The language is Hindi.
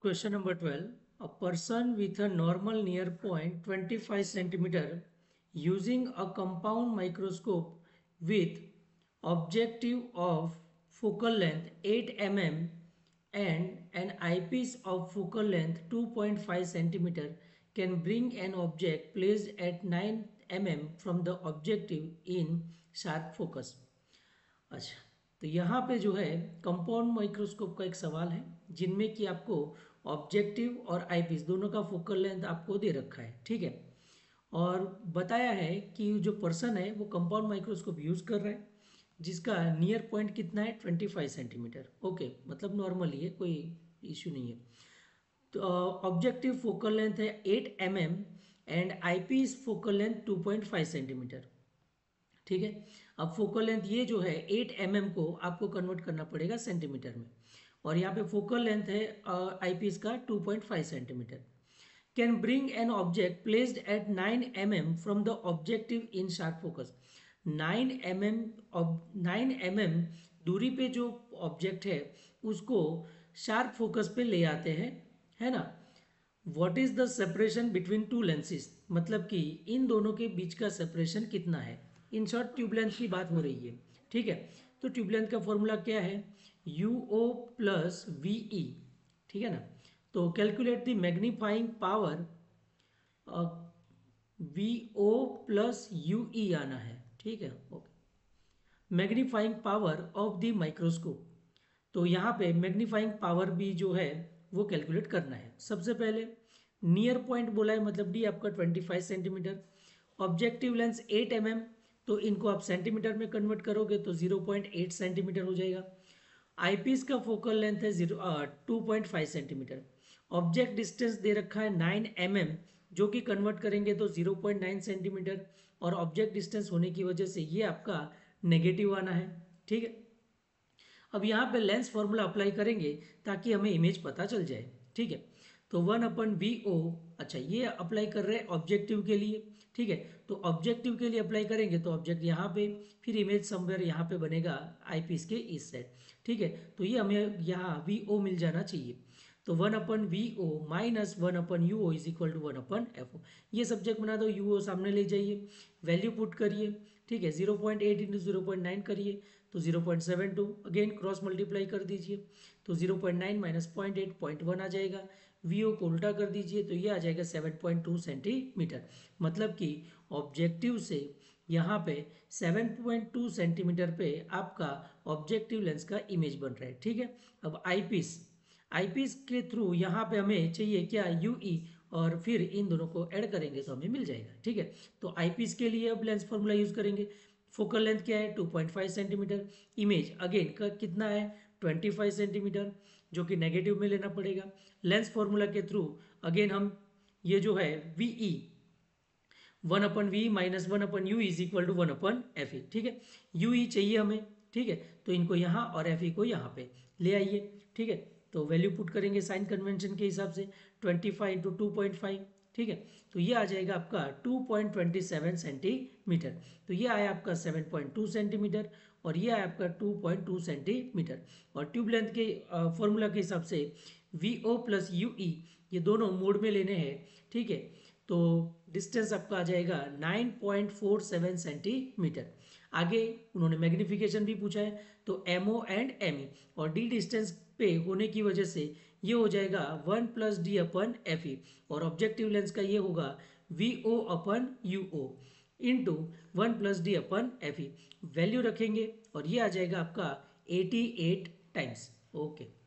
Question number 12. A person with a normal near point 25 centimeter using a compound microscope with objective of focal length 8 mm and an eyepiece of focal length 2.5 centimeter can bring an object placed at 9 mm from the objective in sharp focus. अच्छा, तो यहाँ पे जो है कंपाउंड माइक्रोस्कोप का एक सवाल है जिनमें कि आपको ऑब्जेक्टिव और आईपीस दोनों का फोकल लेंथ आपको दे रखा है, ठीक है। और बताया है कि जो पर्सन है वो कंपाउंड माइक्रोस्कोप यूज़ कर रहा है जिसका नियर पॉइंट कितना है 25 सेंटीमीटर। ओके, मतलब नॉर्मली है, कोई इश्यू नहीं है। तो ऑब्जेक्टिव फोकल लेंथ है 8 mm and eyepiece focal length 2.5 centimetre, ठीक है। अब फोकल लेंथ ये जो है 8 mm को आपको कन्वर्ट करना पड़ेगा सेंटीमीटर में, और यहाँ पे फोकल लेंथ है आईपीस का 2.5 centimetre. Can bring an object placed at 9 mm from the objective in sharp focus. 9 mm दूरी पे जो ऑब्जेक्ट है उसको शार्प फोकस पे ले आते हैं, है ना। What is the separation between two lenses, मतलब कि इन दोनों के बीच का सेपरेशन कितना है। इन शॉर्ट ट्यूब लेंथ की बात हो रही है, ठीक है। तो ट्यूब लेंथ का फॉर्मूला क्या है, U O plus V E, ठीक है ना। तो calculate the magnifying power, V O plus U E आना है, ठीक है। Okay, magnifying power of the microscope. तो यहाँ पे मैग्नीफाइंग पावर भी जो है वो कैलकुलेट करना है। सबसे पहले नियर पॉइंट बोला है, मतलब डी आपका 25 सेंटीमीटर, ऑब्जेक्टिव लेंस 8 mm, तो इनको आप सेंटीमीटर में कन्वर्ट करोगे तो 0.8 सेंटीमीटर हो जाएगा। आईपीस का फोकल लेंथ है 2.5 सेंटीमीटर। ऑब्जेक्ट डिस्टेंस दे रखा है 9 mm, जो कि कन्वर्ट करेंगे तो 0.9 सेंटीमीटर, और ऑब्जेक्ट डिस्टेंस होने की वजह से ये आपका नेगेटिव आना है, ठीक है। अब यहाँ पे लेंस फॉर्मूला अप्लाई करेंगे ताकि हमें इमेज पता चल जाए, ठीक है। तो 1/VO, अच्छा ये अप्लाई कर रहे हैं ऑब्जेक्टिव के लिए, ठीक है। तो ऑब्जेक्टिव के लिए अप्लाई करेंगे तो ऑब्जेक्ट यहाँ पे, फिर इमेज समवेयर यहाँ पे बनेगा आईपीस के इस साइड, ठीक है। तो ये हमें यहाँ VO मिल जाना चाहिए। तो 1/VO minus 1/UO is equal to 1/FO। ये सब्जेक्ट बना दो, UO सामने ले जाइए, वैल्यू पुट करिए, ठीक है। 0.8 इंटू 0.9 करिए तो 0.72, अगेन क्रॉस मल्टीप्लाई कर दीजिए तो 0.9 माइनस 0.8 0.1 आ जाएगा। VO को उल्टा कर दीजिए तो ये आ जाएगा 7.2 सेंटीमीटर। मतलब कि ऑब्जेक्टिव से यहाँ पे 7.2 सेंटीमीटर पे आपका ऑब्जेक्टिव लेंस का इमेज बन रहा है, ठीक है। अब आईपीस के थ्रू यहाँ पे हमें चाहिए क्या, यूई, और फिर इन दोनों को ऐड करेंगे तो हमें मिल जाएगा, ठीक है। तो आईपीस के लिए अब लेंस फॉर्मूला यूज करेंगे। फोकल लेंथ क्या है 2.5 सेंटीमीटर, इमेज अगेन का कितना है 25 सेंटीमीटर, जो कि नेगेटिव में लेना पड़ेगा। लेंस फॉर्मूला के थ्रू अगेन हम ये जो है वीई 1/V minus 1/U is equal to 1/FE, ठीक है। यूई चाहिए हमें, ठीक है। तो इनको यहाँ और एफ को यहाँ पे ले आइए, ठीक है। तो वैल्यू पुट करेंगे साइन कन्वेंशन के हिसाब से 25 इंटू 2.5, ठीक है। तो ये आ जाएगा आपका 2.27 सेंटीमीटर। तो ये आया आपका 7.2 सेंटीमीटर और ये आया आपका 2.2 सेंटीमीटर। और ट्यूब लेंथ के फॉर्मूला के हिसाब से VO प्लस यूई ये दोनों मोड में लेने हैं, ठीक है। तो डिस्टेंस आपका आ जाएगा 9.47 सेंटीमीटर। आगे उन्होंने मैग्निफिकेशन भी पूछा है तो MO एंड ME, और D डिस्टेंस पे होने की वजह से ये हो जाएगा 1 प्लस D/FE, और ऑब्जेक्टिव लेंस का ये होगा VO/UO into 1 plus D/FE। Value रखेंगे और ये आ जाएगा आपका 88 टाइम्स। ओके।